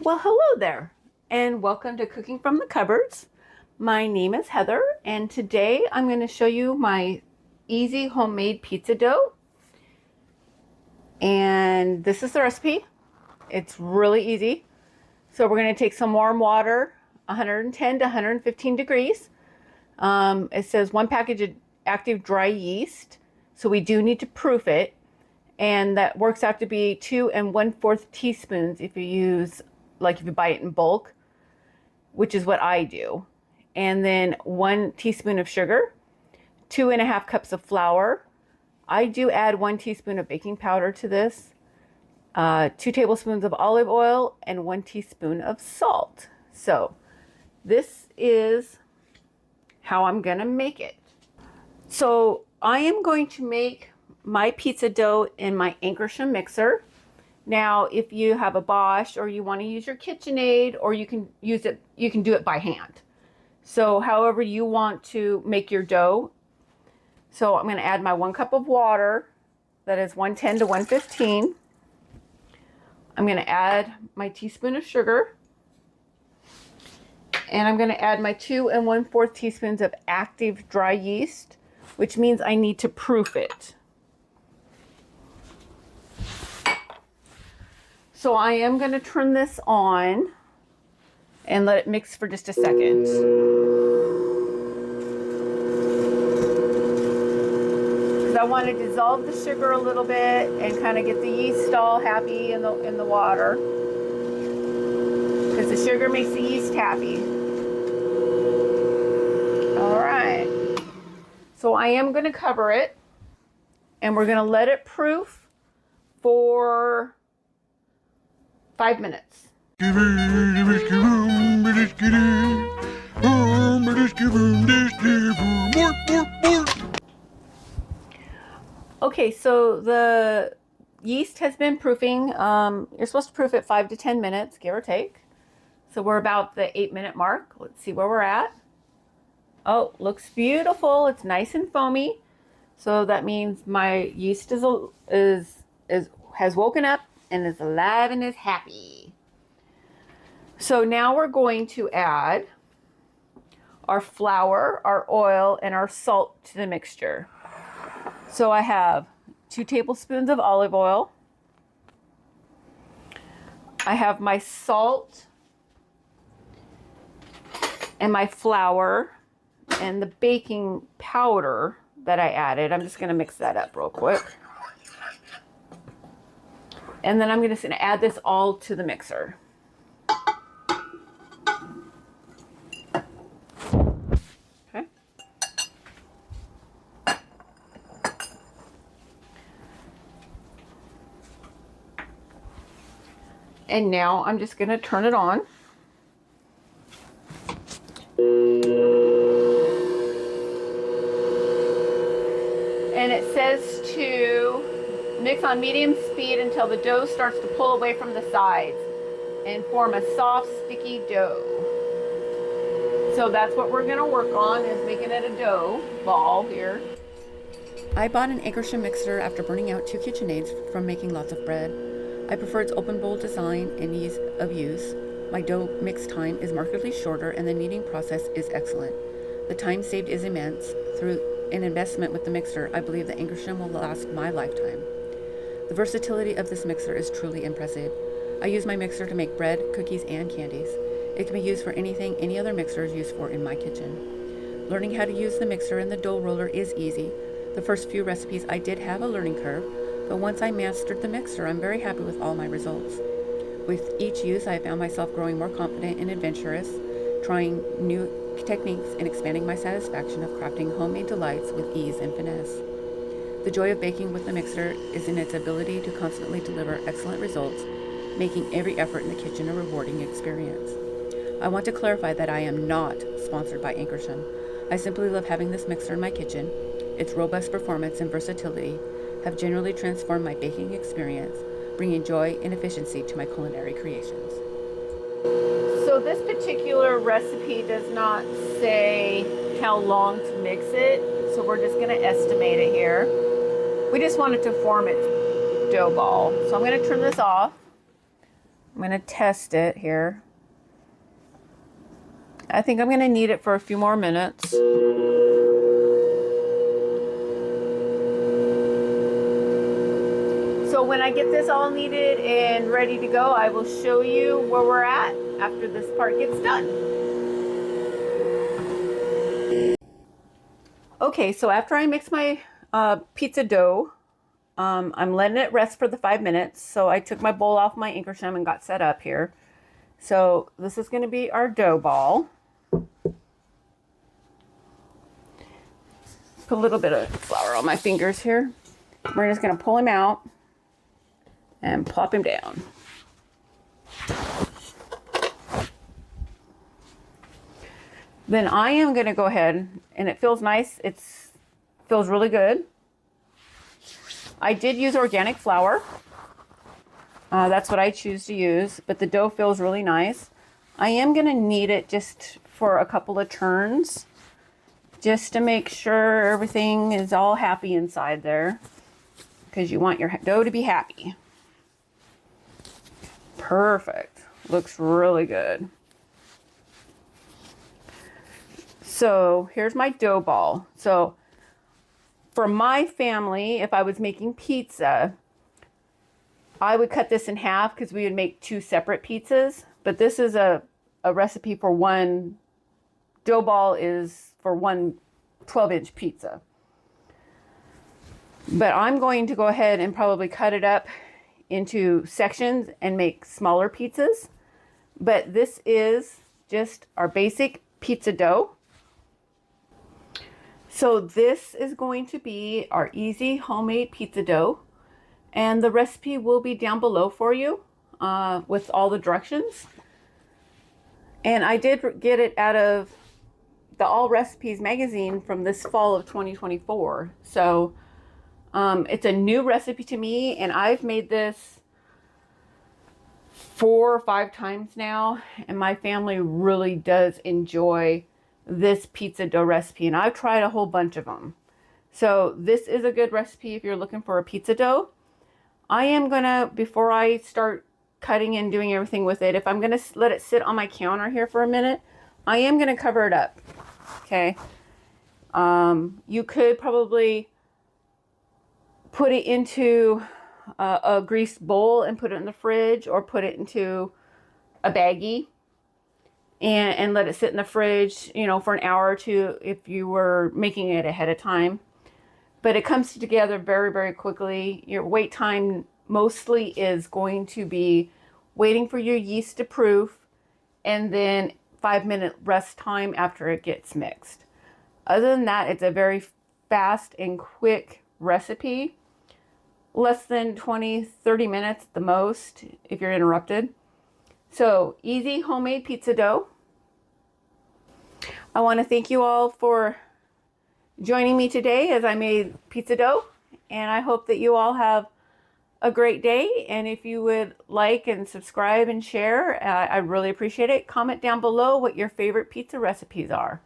Well, hello there, and welcome to Cooking from the Cupboards. My name is Heather, and today I'm going to show you my easy homemade pizza dough. And this is the recipe. It's really easy. So we're going to take some warm water, 110 to 115 degrees. It says 1 package of active dry yeast, so we do need to proof it. And that works out to be 2 1/4 teaspoons if you use, like if you buy it in bulk, which is what I do. And then 1 teaspoon of sugar, 2.5 cups of flour. I do add 1 teaspoon of baking powder to this, 2 tablespoons of olive oil, and 1 teaspoon of salt. So this is how I'm gonna make it. So I am going to make my pizza dough in my Ankarsrum mixer. Now, if you have a Bosch or you want to use your KitchenAid, or you can do it by hand. So however you want to make your dough. So I'm going to add my 1 cup of water, that is 110 to 115. I'm going to add my teaspoon of sugar, and I'm going to add my 2 1/4 teaspoons of active dry yeast, which means I need to proof it. So I am going to turn this on and let it mix for just a second. Because I want to dissolve the sugar a little bit and kind of get the yeast all happy in the water. Because the sugar makes the yeast happy. All right. So I am going to cover it, and we're going to let it proof for 5 minutes. Okay, so the yeast has been proofing. You're supposed to proof it 5 to 10 minutes, give or take. So we're about the 8-minute mark. Let's see where we're at. Oh, looks beautiful. It's nice and foamy. So that means my yeast has woken up and is alive and is happy. So now we're going to add our flour, our oil, and our salt to the mixture. So I have 2 tablespoons of olive oil. I have my salt and my flour and the baking powder that I added. I'm just going to mix that up real quick. And then I'm just going to add this all to the mixer. Okay. And now I'm just going to turn it on. And it says to mix on medium speed until the dough starts to pull away from the sides and form a soft, sticky dough. So that's what we're going to work on, is making it a dough ball here. I bought an Ankarsrum mixer after burning out 2 KitchenAids from making lots of bread. I prefer its open bowl design and ease of use. My dough mix time is markedly shorter, and the kneading process is excellent. The time saved is immense. Through an investment with the mixer, I believe the Ankarsrum will last my lifetime. The versatility of this mixer is truly impressive. I use my mixer to make bread, cookies, and candies. It can be used for anything any other mixer is used for in my kitchen. Learning how to use the mixer and the dough roller is easy. The first few recipes I did have a learning curve, but once I mastered the mixer, I'm very happy with all my results. With each use, I found myself growing more confident and adventurous, trying new techniques and expanding my satisfaction of crafting homemade delights with ease and finesse. The joy of baking with the mixer is in its ability to constantly deliver excellent results, making every effort in the kitchen a rewarding experience. I want to clarify that I am not sponsored by Ankarsrum. I simply love having this mixer in my kitchen. Its robust performance and versatility have generally transformed my baking experience, bringing joy and efficiency to my culinary creations. So this particular recipe does not say how long to mix it, so we're just going to estimate it here. We just want it to form its dough ball. So I'm going to turn this off. I'm going to test it here. I think I'm going to knead it for a few more minutes. So when I get this all kneaded and ready to go, I will show you where we're at after this part gets done. Okay, so after I mix my pizza dough, I'm letting it rest for the 5 minutes. So I took my bowl off my Ankarsrum and got set up here. So this is going to be our dough ball. Put a little bit of flour on my fingers here. We're just going to pull him out and plop him down. Then I am going to go ahead, and it feels nice. It feels really good. I did use organic flour. That's what I choose to use, but the dough feels really nice. I am going to knead it just for a couple of turns, just to make sure everything is all happy inside there, because you want your dough to be happy. Perfect. Looks really good. So here's my dough ball. So for my family, if I was making pizza, I would cut this in half because we would make 2 separate pizzas. But this is a recipe for one. Dough ball is for one 12-inch pizza. But I'm going to go ahead and probably cut it up into sections and make smaller pizzas. But this is just our basic pizza dough. So this is going to be our easy homemade pizza dough. And the recipe will be down below for you with all the directions. And I did get it out of the All Recipes magazine from this fall of 2024. So it's a new recipe to me, and I've made this 4 or 5 times now, and my family really does enjoy this pizza dough recipe, and I've tried a whole bunch of them. So this is a good recipe if you're looking for a pizza dough. I am gonna, before I start cutting and doing everything with it, if I'm gonna let it sit on my counter here for a minute, I am gonna cover it up. Okay. You could probably put it into a greased bowl and put it in the fridge, or put it into a baggie and let it sit in the fridge, you know, for an hour or 2 if you were making it ahead of time. But it comes together very, very quickly. Your wait time mostly is going to be waiting for your yeast to proof, and then 5-minute rest time after it gets mixed. Other than that, it's a very fast and quick recipe. Less than 20-30 minutes at the most if you're interrupted. So easy homemade pizza dough. I want to thank you all for joining me today as I made pizza dough, and I hope that you all have a great day. And if you would like and subscribe and share, I really appreciate it. Comment down below what your favorite pizza recipes are.